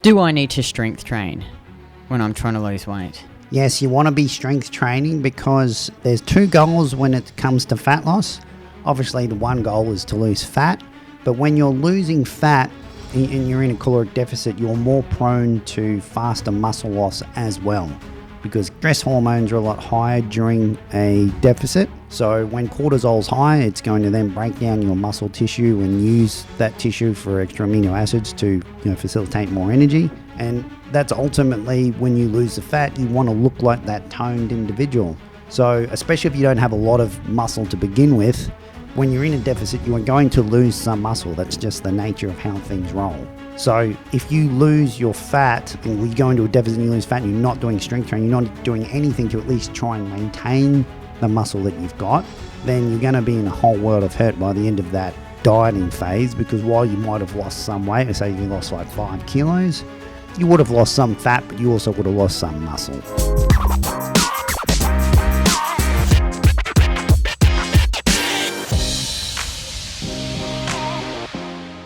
Do I need to strength train when I'm trying to lose weight? Yes, you want to be strength training because there's two goals when it comes to fat loss. Obviously, the one goal is to lose fat, but when you're losing fat and you're in a caloric deficit, you're more prone to faster muscle loss as well, because stress hormones are a lot higher during a deficit. So when cortisol's high, it's going to then break down your muscle tissue and use that tissue for extra amino acids to facilitate more energy. And that's ultimately, when you lose the fat, you want to look like that toned individual. So especially if you don't have a lot of muscle to begin with, when you're in a deficit, you are going to lose some muscle. That's just the nature of how things roll. So if you lose your fat and we go into a deficit and you lose fat and you're not doing strength training, you're not doing anything to at least try and maintain the muscle that you've got, then you're going to be in a whole world of hurt by the end of that dieting phase, because while you might have lost some weight, let's say you lost like 5 kilos, you would have lost some fat, but you also would have lost some muscle.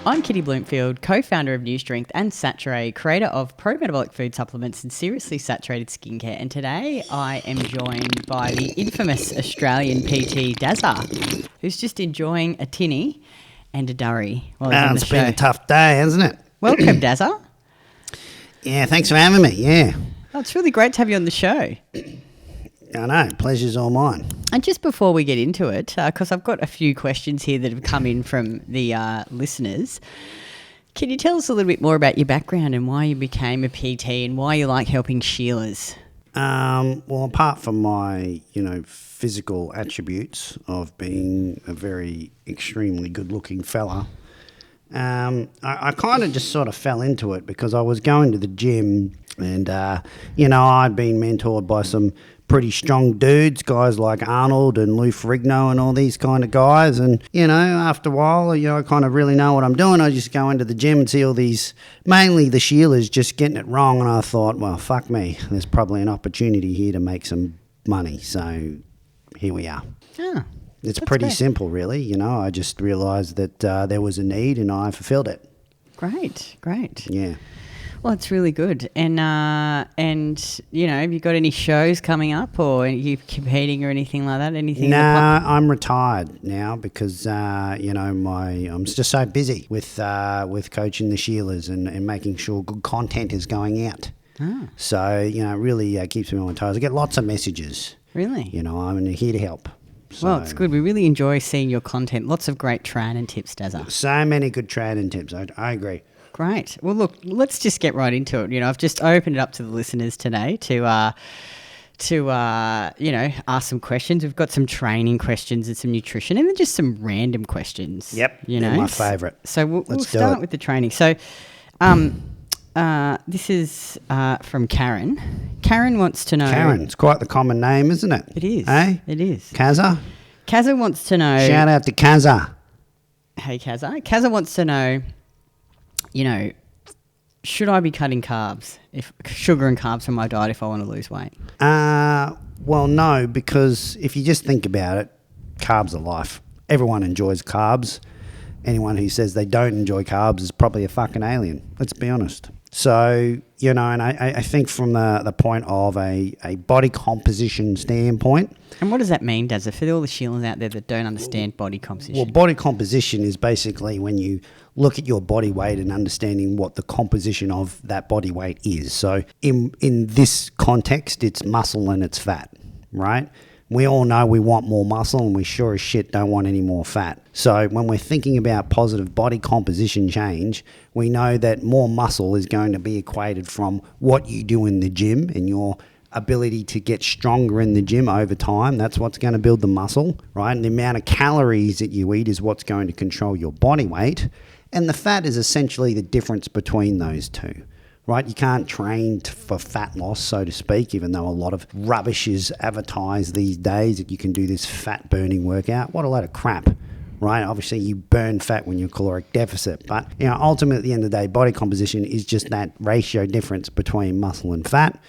I'm Kitty Bloomfield, co-founder of New Strength and Saturée, creator of pro-metabolic food supplements and seriously saturated skincare. And today I am joined by the infamous Australian PT Dazza, who's just enjoying a tinny and a durry while he's on the show. It's been a tough day, hasn't it? Welcome, Dazza. Yeah, thanks for having me, yeah. Oh, it's really great to have you on the show. I know, pleasure's all mine. And just before we get into it, because I've got a few questions here that have come in from the listeners, can you tell us a little bit more about your background and why you became a PT and why you like helping Sheilas? Well, apart from my, physical attributes of being a very extremely good-looking fella, I kind of just sort of fell into it because I was going to the gym and, I'd been mentored by some pretty strong dudes, guys like Arnold and Lou Ferrigno and all these kind of guys. And, after a while, I kind of really know what I'm doing. I just go into the gym and see all these, mainly the Sheilas, just getting it wrong. And I thought, well, fuck me. There's probably an opportunity here to make some money. So here we are. Yeah. It's pretty simple, really. I just realised that there was a need and I fulfilled it. Great. Yeah. Well, it's really good. And have you got any shows coming up, or are you competing or anything like that? No, I'm retired now because, I'm just so busy with coaching the Sheilas and making sure good content is going out. Ah. So, it really keeps me on my toes. I get lots of messages. Really? I'm here to help. So, well, it's good. We really enjoy seeing your content. Lots of great training tips, Dazza. So many good training tips. I agree. Great. Well, look, let's just get right into it. I've just opened it up to the listeners today to ask some questions. We've got some training questions and some nutrition, and then just some random questions. Yep, they're my favourite. So we'll start with the training. So, this is from Karen. Karen wants to know. Karen, it's quite the common name, isn't it? It is. Eh? It is. Kazza? Kazza wants to know. Shout out to Kazza. Hey, Kazza. Kazza wants to know, should I be cutting sugar and carbs from my diet if I want to lose weight? Well, no, because if you just think about it, carbs are life. Everyone enjoys carbs. Anyone who says they don't enjoy carbs is probably a fucking alien. Let's be honest. So, and I think from the point of a body composition standpoint. And what does that mean, Dazza, for all the Sheilas out there that don't understand body composition? Well, body composition is basically when you look at your body weight and understanding what the composition of that body weight is. So in this context, it's muscle and it's fat, right? We all know we want more muscle and we sure as shit don't want any more fat. So when we're thinking about positive body composition change, we know that more muscle is going to be equated from what you do in the gym and your ability to get stronger in the gym over time. That's what's going to build the muscle, right? And the amount of calories that you eat is what's going to control your body weight. And the fat is essentially the difference between those two. Right, you can't train for fat loss, so to speak, even though a lot of rubbish is advertised these days that you can do this fat burning workout. What a load of crap, right? Obviously, you burn fat when you're caloric deficit, but ultimately, at the end of the day, body composition is just that ratio difference between muscle and fat.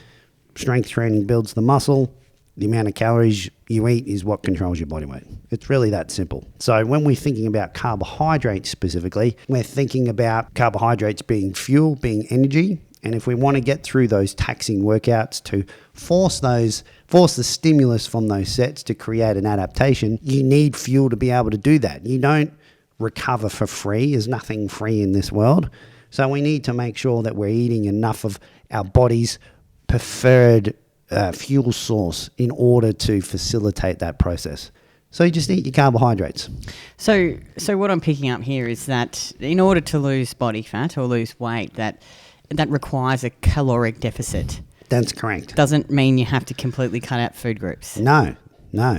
Strength training builds the muscle. The amount of calories you eat is what controls your body weight. It's really that simple. So when we're thinking about carbohydrates specifically, we're thinking about carbohydrates being fuel, being energy, And if we want to get through those taxing workouts to force the stimulus from those sets to create an adaptation, you need fuel to be able to do that. You don't recover for free. There's nothing free in this world. So we need to make sure that we're eating enough of our body's preferred fuel source in order to facilitate that process. So you just eat your carbohydrates. So what I'm picking up here is that in order to lose body fat or lose weight, that requires a caloric deficit. That's correct. Doesn't mean you have to completely cut out food groups. No,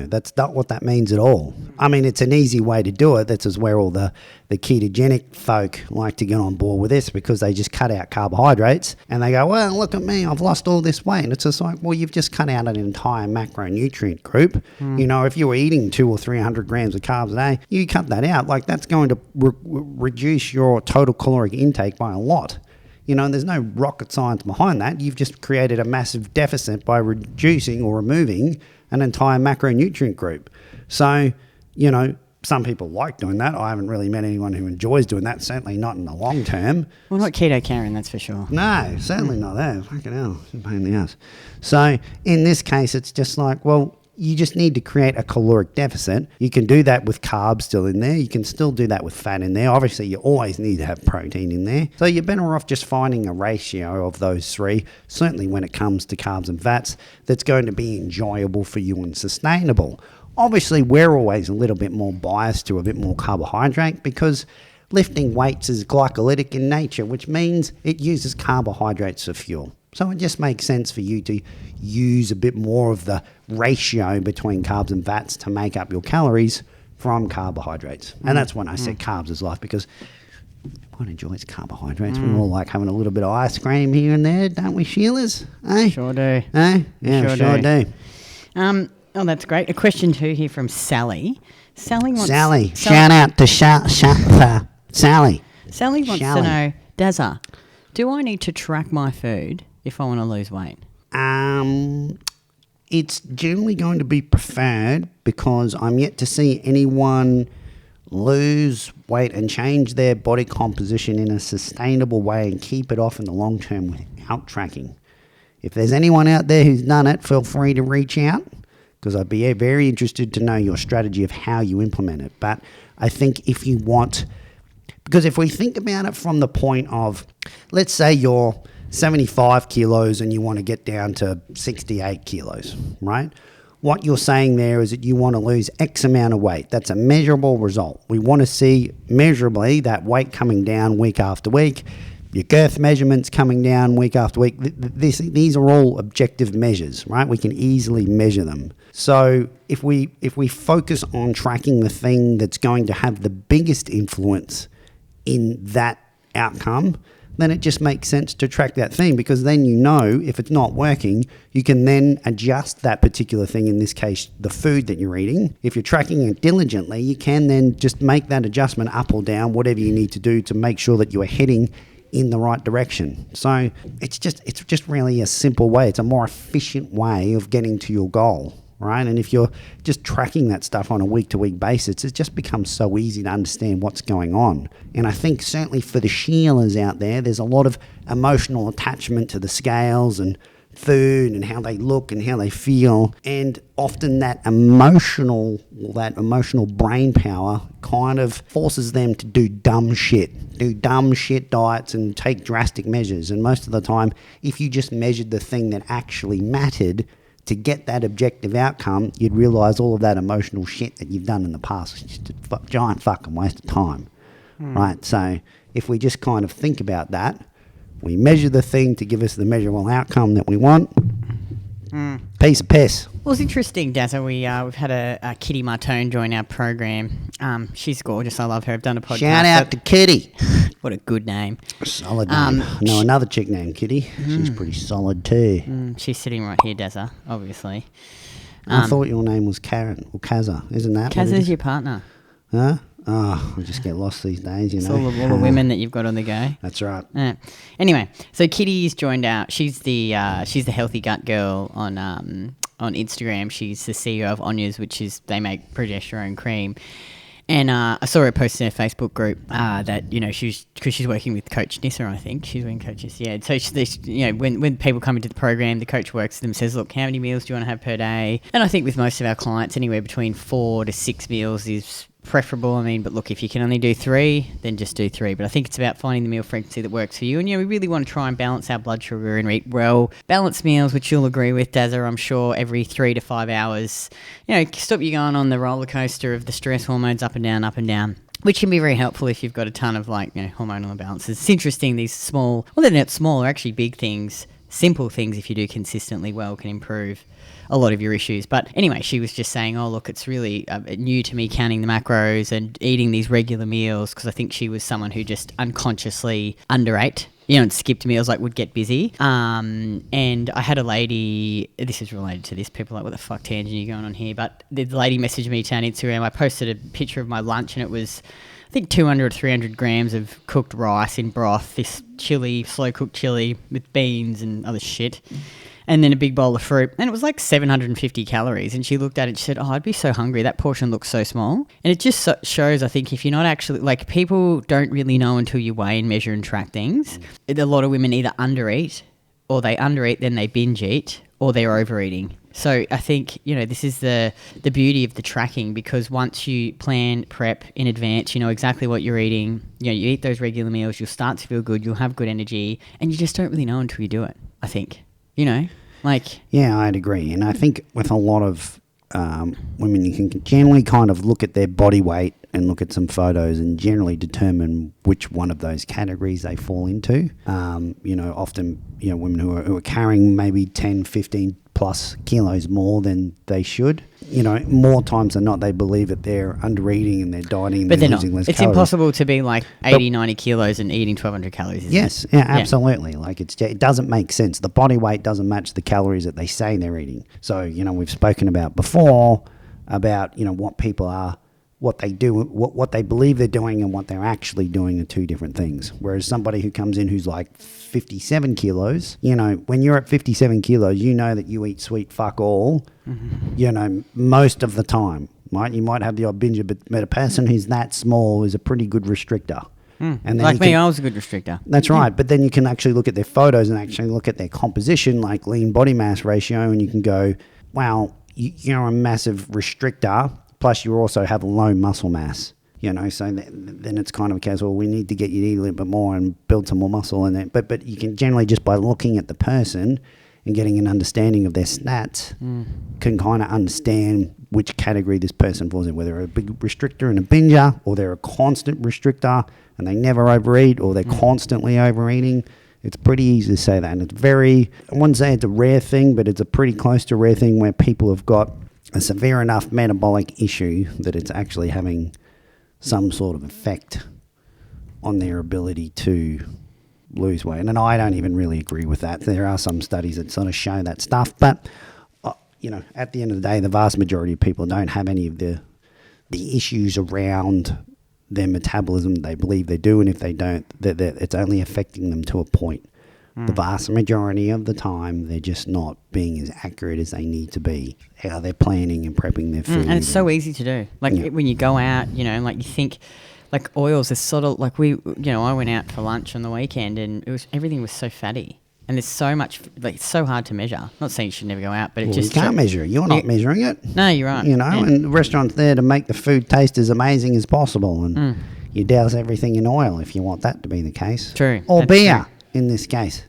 that's not what that means at all. I mean, it's an easy way to do it. This is where all the ketogenic folk like to get on board with this, because they just cut out carbohydrates and they go, well, look at me, I've lost all this weight. And it's just like, well, you've just cut out an entire macronutrient group. You know, if you were eating 200 or 300 grams of carbs a day, you cut that out. Like, that's going to reduce your total caloric intake by a lot. You know, and there's no rocket science behind that. You've just created a massive deficit by reducing or removing an entire macronutrient group. So, you know, some people like doing that. I haven't really met anyone who enjoys doing that, certainly not in the long term. Well, not keto Karen, that's for sure. No, certainly not that. Fucking hell, it's a pain in the ass. So in this case, it's just like, well, you just need to create a caloric deficit. You can do that with carbs still in there. You can still do that with fat in there. Obviously, you always need to have protein in there. So you're better off just finding a ratio of those three, certainly when it comes to carbs and fats, that's going to be enjoyable for you and sustainable. Obviously, we're always a little bit more biased to a bit more carbohydrate, because lifting weights is glycolytic in nature, which means it uses carbohydrates for fuel. So it just makes sense for you to use a bit more of the ratio between carbs and fats to make up your calories from carbohydrates. And that's when I said carbs is life, because everyone enjoys carbohydrates. We all like having a little bit of ice cream here and there, don't we, Sheilas? Eh? Sure do. Eh? Yeah, sure do. Oh, that's great. A question too here from Sally. Sally. Shout out to Sally. Sally wants to know, Dazza, do I need to track my food if I want to lose weight? It's generally going to be preferred, because I'm yet to see anyone lose weight and change their body composition in a sustainable way and keep it off in the long term without tracking. If there's anyone out there who's done it, feel free to reach out, because I'd be very interested to know your strategy of how you implement it. But I think if you want, because if we think about it from the point of, let's say you're 75 kilos and you want to get down to 68 kilos, right? What you're saying there is that you want to lose X amount of weight. That's a measurable result. We want to see measurably that weight coming down week after week, your girth measurements coming down week after week. These are all objective measures, right? We can easily measure them. So if we focus on tracking the thing that's going to have the biggest influence in that outcome, then it just makes sense to track that thing, because then you know if it's not working, you can then adjust that particular thing, in this case, the food that you're eating. If you're tracking it diligently, you can then just make that adjustment up or down, whatever you need to do to make sure that you are heading in the right direction. So it's just really a simple way. It's a more efficient way of getting to your goal, right? And if you're just tracking that stuff on a week-to-week basis, it just becomes so easy to understand what's going on. And I think certainly for the Sheilas out there, there's a lot of emotional attachment to the scales and food and how they look and how they feel. And often that emotional brain power kind of forces them to do dumb shit diets and take drastic measures. And most of the time, if you just measured the thing that actually mattered to get that objective outcome, you'd realize all of that emotional shit that you've done in the past is just a giant fucking waste of time, right? So if we just kind of think about that, we measure the thing to give us the measurable outcome that we want. Piece of piss. Well, it's interesting, Dazza. We've had a Kitty Martone join our program. She's gorgeous. I love her. I've done a podcast. Shout out to Kitty. What a good name. Solid name. No, another chick named Kitty. She's pretty solid too. She's sitting right here, Dazza, obviously. I thought your name was Karen or Kazza. Isn't that Kazza's your partner. Huh? Oh, I just get lost these days, you know. All the women that you've got on the go. That's right. Anyway, so Kitty's joined out. She's the Healthy Gut Girl on Instagram. She's the CEO of Onya's, which is they make progesterone cream. And I saw her post in her Facebook group that, you know, because she's working with Coach Nissa, I think. She's working coaches, yeah. So, you know, when people come into the program, the coach works with them, says, look, how many meals do you want to have per day? And I think with most of our clients, anywhere between 4 to 6 meals is preferable. I mean, but look, if you can only do 3, then just do 3. But I think it's about finding the meal frequency that works for you. And, you know, we really want to try and balance our blood sugar and eat well. Balanced meals, which you'll agree with, Dazza, I'm sure, every 3 to 5 hours. You know, stop you going on the roller coaster of the stress hormones up and down. Which can be very helpful if you've got a ton of, like, you know, hormonal imbalances. It's interesting, these small, well, they're not small, they're actually big things, simple things, if you do consistently well, can improve a lot of your issues. But anyway, she was just saying, oh, look, it's really new to me counting the macros and eating these regular meals, because I think she was someone who just unconsciously underate, you know, and skipped meals, like would get busy. And I had a lady, this is related to this, people are like, what the fuck tangent are you going on here? But the lady messaged me on Instagram. I posted a picture of my lunch and it was, I think, 200 or 300 grams of cooked rice in broth, this chili, slow cooked chili with beans and other shit. And then a big bowl of fruit. And it was like 750 calories. And she looked at it and she said, oh, I'd be so hungry. That portion looks so small. And it just shows, I think, if you're not actually, like, people don't really know until you weigh and measure and track things. A lot of women either undereat, or they undereat, then they binge eat, or they're overeating. So I think, you know, this is the beauty of the tracking, because once you plan, prep in advance, you know exactly what you're eating. You know, you eat those regular meals, you'll start to feel good, you'll have good energy, and you just don't really know until you do it, I think. You know, like... Yeah, I'd agree. And I think with a lot of women, you can generally kind of look at their body weight and look at some photos and generally determine which one of those categories they fall into. You know, often, you know, women who are carrying maybe 10, 15 plus kilos more than they should. You know, more times than not, they believe that they're under-eating and they're dieting and but they're they're losing not. less It's calories. impossible to be like 80, 90 kilos and eating 1,200 calories. Yes, yeah, absolutely. Like it doesn't make sense. The body weight doesn't match the calories that they say they're eating. So, you know, we've spoken about before about, you know, what people are, what they do, what they believe they're doing and what they're actually doing are two different things. Whereas somebody who comes in who's like 57 kilos, you know, when you're at 57 kilos, you know that you eat sweet fuck all, you know, most of the time, right? You might have the odd binger, but a person who's that small is a pretty good restrictor. And then like me, I was a good restrictor. That's right. But then you can actually look at their photos and actually look at their composition, like lean body mass ratio, and you can go, wow, you're a massive restrictor, plus you also have low muscle mass. You know, so then it's kind of a case, well, we need to get you to eat a little bit more and build some more muscle. And then, but you can generally, just by looking at the person and getting an understanding of their stats, can kind of understand which category this person falls in, whether they're a big restrictor and a binger, or they're a constant restrictor and they never overeat, or they're constantly overeating. It's pretty easy to say that. And it's very, I wouldn't say it's a rare thing, but it's a pretty close to rare thing where people have got a severe enough metabolic issue that it's actually having some sort of effect on their ability to lose weight. And I don't even really agree with that. There are some studies that sort of show that stuff, but you know, at the end of the day, the vast majority of people don't have any of the issues around their metabolism. They believe they do, and if they don't, it's only affecting them to a point. The vast majority of the time, they're just not being as accurate as they need to be, how they're planning and prepping their food. And it's so easy to do. Like when you go out, you know, like you think, like oils is sort of like you know, I went out for lunch on the weekend and everything was so fatty. And there's so much, like it's so hard to measure. Not saying you should never go out, but you can't measure it. You're not measuring it. No, you're right. You know, and the restaurant's there to make the food taste as amazing as possible. And you douse everything in oil if you want that to be the case. True. Or That's beer true. in this case.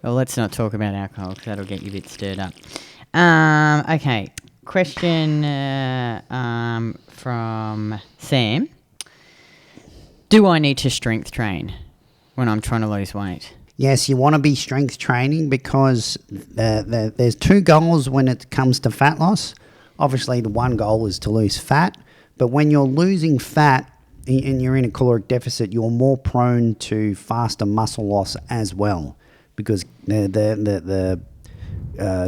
Well, let's not talk about alcohol because that'll get you a bit stirred up. Okay. Question from Sam. Do I need to strength train when I'm trying to lose weight? Yes, you want to be strength training because there's two goals when it comes to fat loss. Obviously, the one goal is to lose fat, but when you're losing fat and you're in a caloric deficit, you're more prone to faster muscle loss as well, because the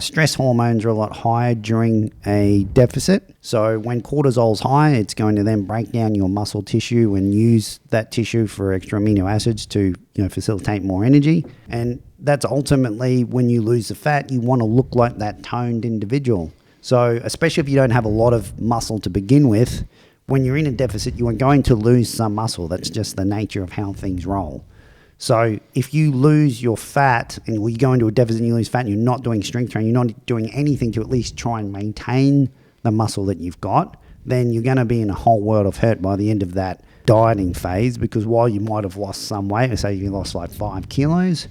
stress hormones are a lot higher during a deficit. So when cortisol's high, it's going to then break down your muscle tissue and use that tissue for extra amino acids to, you know, facilitate more energy. And that's ultimately, when you lose the fat, you want to look like that toned individual. So especially if you don't have a lot of muscle to begin with, when you're in a deficit, you are going to lose some muscle. That's just the nature of how things roll. So if you lose your fat and you go into a deficit and you lose fat and you're not doing strength training, you're not doing anything to at least try and maintain the muscle that you've got, then you're going to be in a whole world of hurt by the end of that dieting phase, because while you might have lost some weight, say you lost like 5 kilos,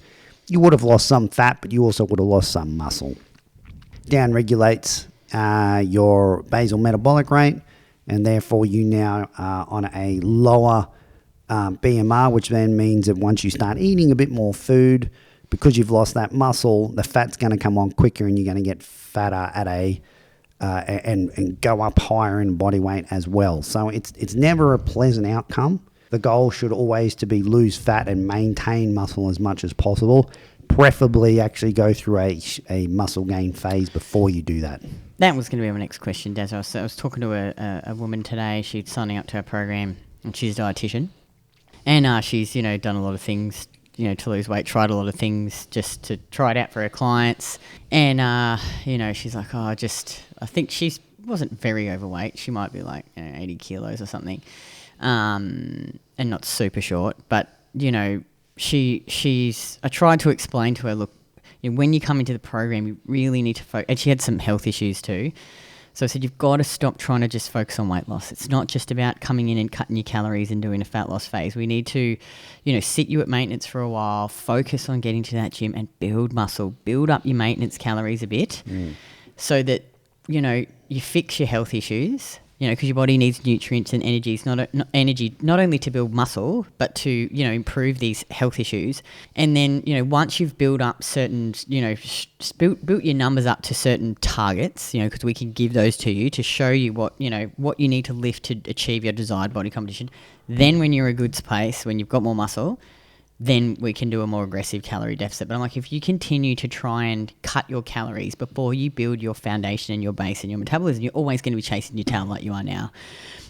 you would have lost some fat, but you also would have lost some muscle. Down regulates your basal metabolic rate, and therefore you now are on a lower BMR, which then means that once you start eating a bit more food, because you've lost that muscle, the fat's going to come on quicker and you're going to get fatter at and go up higher in body weight as well. So it's never a pleasant outcome. The goal should always to be lose fat and maintain muscle as much as possible. Preferably actually go through a muscle gain phase before you do that. That was going to be my next question, Dazza. I was talking to a woman today. She's signing up to our program, and she's a dietitian. And she's, done a lot of things, to lose weight, tried a lot of things just to try it out for her clients. And, she's like, I think she wasn't very overweight. She might be like 80 kilos or something, and not super short. But, I tried to explain to her, look, when you come into the program, you really need to focus. And she had some health issues too. So I said, you've got to stop trying to just focus on weight loss. It's not just about coming in and cutting your calories and doing a fat loss phase. We need to, sit you at maintenance for a while, focus on getting to that gym and build muscle, build up your maintenance calories a bit so that, you fix your health issues, because your body needs nutrients and energies, not only to build muscle, but to, improve these health issues. And then, once you've built up certain, built your numbers up to certain targets, because we can give those to you to show you what you need to lift to achieve your desired body composition. Then when you're in a good space, when you've got more muscle, then we can do a more aggressive calorie deficit. But I'm like, if you continue to try and cut your calories before you build your foundation and your base and your metabolism, you're always going to be chasing your tail like you are now.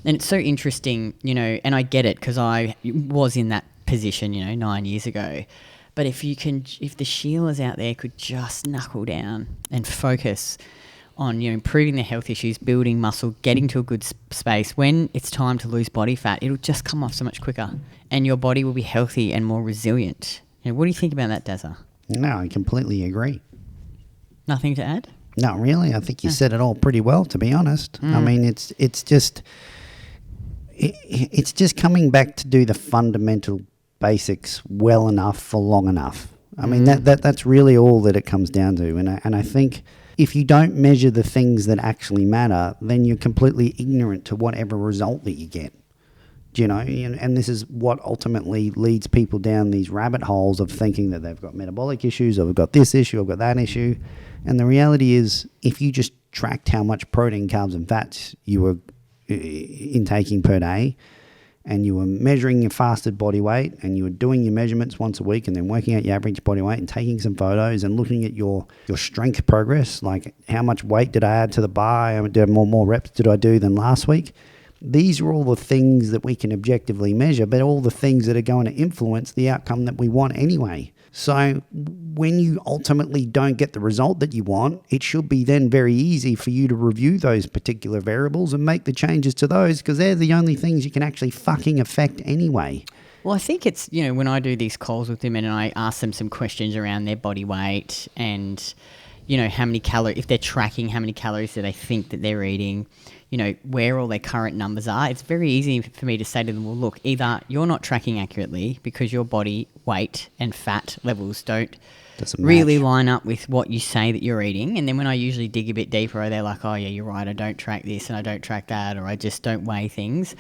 And it's so interesting, and I get it because I was in that position, 9 years ago. But if the Sheilas out there could just knuckle down and focus on improving their health issues, building muscle, getting to a good space, when it's time to lose body fat, it'll just come off so much quicker and your body will be healthy and more resilient. What do you think about that, Dazza? No, I completely agree. Nothing to add? Not really. I think you said it all pretty well, to be honest. I mean, it's just coming back to do the fundamental basics well enough for long enough. I mean, that's really all that it comes down to. And I think if you don't measure the things that actually matter, then you're completely ignorant to whatever result that you get. And this is what ultimately leads people down these rabbit holes of thinking that they've got metabolic issues, or they've got this issue, or got that issue. And the reality is, if you just tracked how much protein, carbs, and fats you were intaking per day, and you were measuring your fasted body weight, and you were doing your measurements once a week, and then working out your average body weight and taking some photos and looking at your strength progress, like how much weight did I add to the bar, more reps did I do than last week? These are all the things that we can objectively measure, but all the things that are going to influence the outcome that we want anyway. So when you ultimately don't get the result that you want, it should be then very easy for you to review those particular variables and make the changes to those, because they're the only things you can actually fucking affect anyway. Well, I think it's, when I do these calls with women and I ask them some questions around their body weight and, how many calories, if they're tracking, how many calories do they think that they're eating, where all their current numbers are, it's very easy for me to say to them, well, look, either you're not tracking accurately because your body weight and fat levels don't really line up with what you say that you're eating. And then when I usually dig a bit deeper, they're like, oh, yeah, you're right, I don't track this and I don't track that, or I just don't weigh things.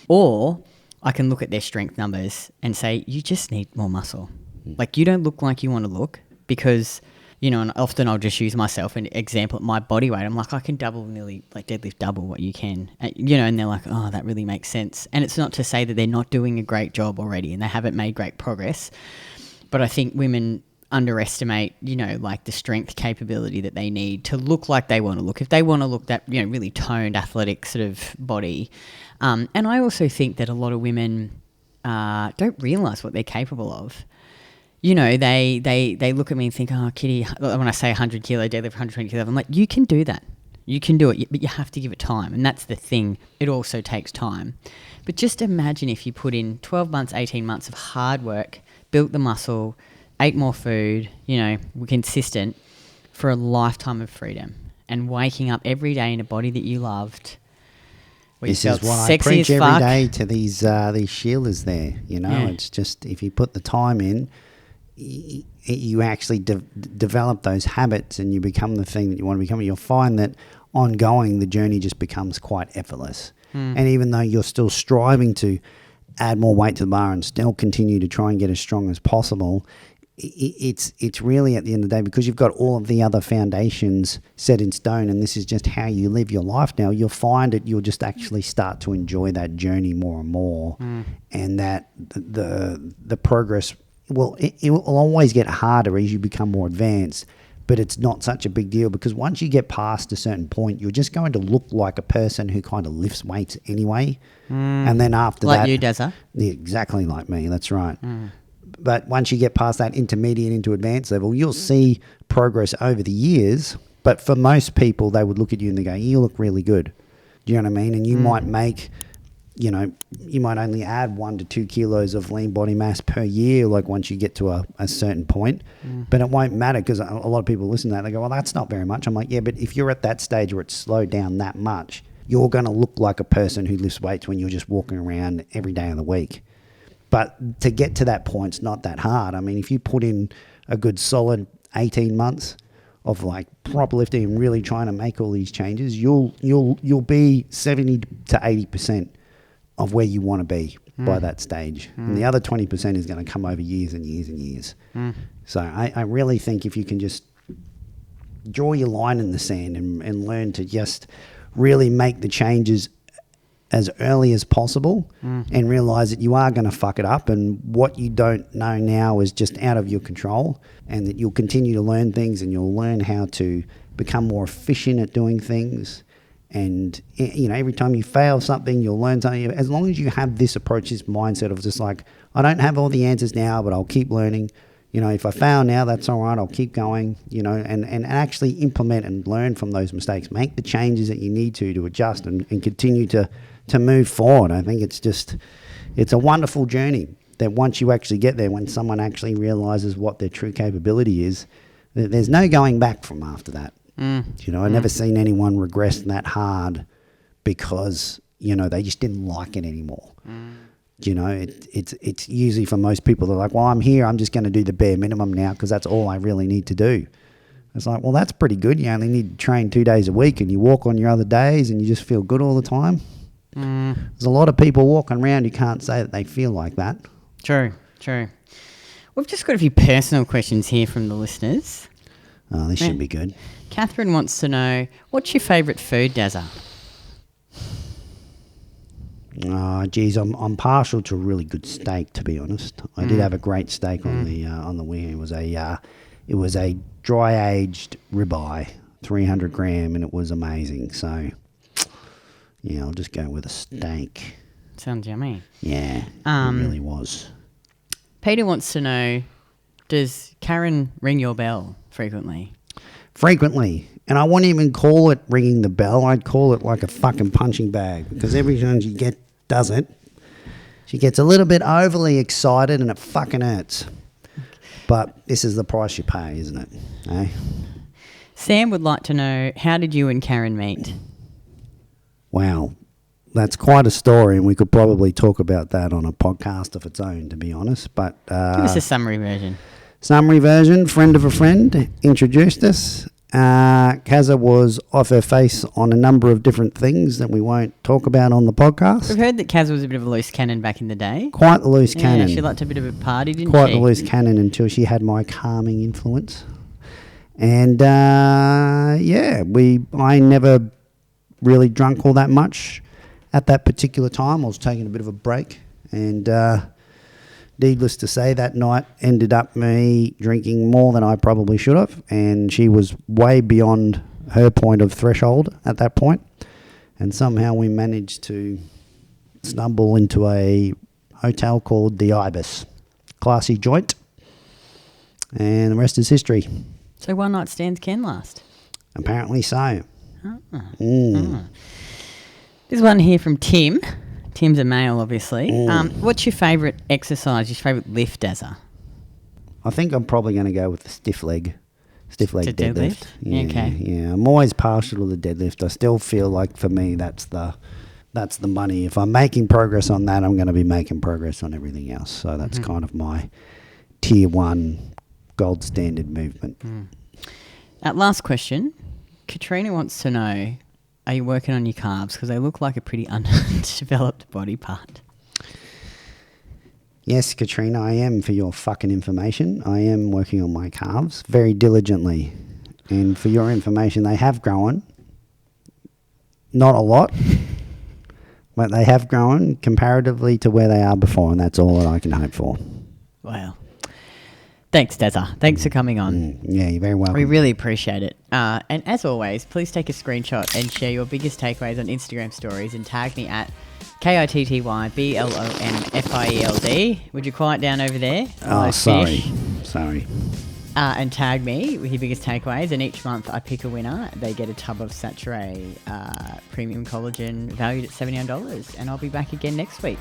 Or I can look at their strength numbers and say, you just need more muscle. Like, you don't look like you want to look because... and often I'll just use myself an example at my body weight. I'm like, I can deadlift double what you can, and they're like, oh, that really makes sense. And it's not to say that they're not doing a great job already and they haven't made great progress. But I think women underestimate, the strength capability that they need to look like they want to look. If they want to look that, really toned, athletic sort of body. And I also think that a lot of women don't realise what they're capable of. They look at me and think, oh, Kitty, when I say 100 kilo deadlift, 120 kilo, I'm like, you can do that. You can do it, but you have to give it time. And that's the thing. It also takes time. But just imagine if you put in 12 months, 18 months of hard work, built the muscle, ate more food, were consistent for a lifetime of freedom and waking up every day in a body that you loved. This is what I preach every day to these shielders there. It's just if you put the time in, you actually develop those habits and you become the thing that you want to become. You'll find that ongoing, the journey just becomes quite effortless. And even though you're still striving to add more weight to the bar and still continue to try and get as strong as possible, it's really at the end of the day, because you've got all of the other foundations set in stone and this is just how you live your life now, you'll find that you'll just actually start to enjoy that journey more and more. And that the progress, it will always get harder as you become more advanced, but it's not such a big deal because once you get past a certain point, you're just going to look like a person who kind of lifts weights anyway. And then after like that... you, Dazza. Yeah, exactly like me, that's right. But once you get past that intermediate into advanced level, you'll see progress over the years. But for most people, they would look at you and they go, you look really good. Do you know what I mean? And you might make... you might only add 1 to 2 kilos of lean body mass per year, like once you get to a certain point, but it won't matter because a lot of people listen to that. They go, well, that's not very much. I'm like, yeah, but if you're at that stage where it's slowed down that much, you're going to look like a person who lifts weights when you're just walking around every day of the week. But to get to that point, it's not that hard. I mean, if you put in a good solid 18 months of like proper lifting and really trying to make all these changes, you'll be 70 to 80% of where you want to be by that stage. And the other 20% is going to come over years and years and years. So I really think if you can just draw your line in the sand and learn to just really make the changes as early as possible and realize that you are going to fuck it up and what you don't know now is just out of your control, and that you'll continue to learn things and you'll learn how to become more efficient at doing things. And, every time you fail something, you'll learn something. As long as you have this approach, this mindset of just like, I don't have all the answers now, but I'll keep learning. If I fail now, that's all right. I'll keep going, and actually implement and learn from those mistakes. Make the changes that you need to adjust and continue to move forward. I think it's a wonderful journey that once you actually get there, when someone actually realizes what their true capability is, there's no going back from after that. I've never seen anyone regress that hard because, they just didn't like it anymore. It's usually for most people, they're like, well, I'm here, I'm just going to do the bare minimum now because that's all I really need to do. It's like, well, that's pretty good. You only need to train 2 days a week and you walk on your other days and you just feel good all the time. There's a lot of people walking around who can't say that they feel like that. True. We've just got a few personal questions here from the listeners. Oh, this should be good. Catherine wants to know, what's your favourite food, Dazza? Oh, geez, I'm partial to a really good steak, to be honest. I did have a great steak on the weekend. It was a dry aged ribeye, 300 gram, and it was amazing. So, yeah, I'll just go with a steak. Sounds yummy. Yeah, it really was. Peter wants to know, does Karen ring your bell frequently? Frequently. And I wouldn't even call it ringing the bell. I'd call it like a fucking punching bag, because every time she does it, she gets a little bit overly excited and it fucking hurts. But this is the price you pay, isn't it? Eh? Sam would like to know, how did you and Karen meet? Wow. That's quite a story, and we could probably talk about that on a podcast of its own, to be honest. But give us a summary version. Summary version, friend of a friend introduced us. Kazza was off her face on a number of different things that we won't talk about on the podcast. We've heard that Kazza was a bit of a loose cannon back in the day. Quite the loose cannon. She liked a bit of a party, didn't she? Quite the loose cannon until she had my calming influence. And, I never really drunk all that much at that particular time. I was taking a bit of a break, and needless to say, that night ended up me drinking more than I probably should have, and she was way beyond her point of threshold at that point, and somehow we managed to stumble into a hotel called the Ibis. Classy joint, and the rest is history. So one night stands can last? Apparently so. There's one here from Tim. Tim's a male, obviously. What's your favourite exercise, your favourite lift, Dazza? I think I'm probably going to go with the stiff leg deadlift. Yeah, Okay. Yeah, I'm always partial to the deadlift. I still feel like for me that's the money. If I'm making progress on that, I'm going to be making progress on everything else. So that's kind of my tier 1 gold standard movement. Last question. Katrina wants to know, are you working on your carbs? Because they look like a pretty undeveloped body part. Yes, Katrina, I am, for your fucking information. I am working on my carbs very diligently. And for your information, they have grown. Not a lot, but they have grown comparatively to where they are before, and that's all that I can hope for. Wow. Thanks, Dazza. Thanks for coming on. Yeah, you're very welcome. We really appreciate it. And as always, please take a screenshot and share your biggest takeaways on Instagram stories and tag me at KITTYBLONFIELD. Would you quiet down over there? Oh, sorry. And tag me with your biggest takeaways. And each month I pick a winner. They get a tub of Saturée premium collagen valued at $79. And I'll be back again next week.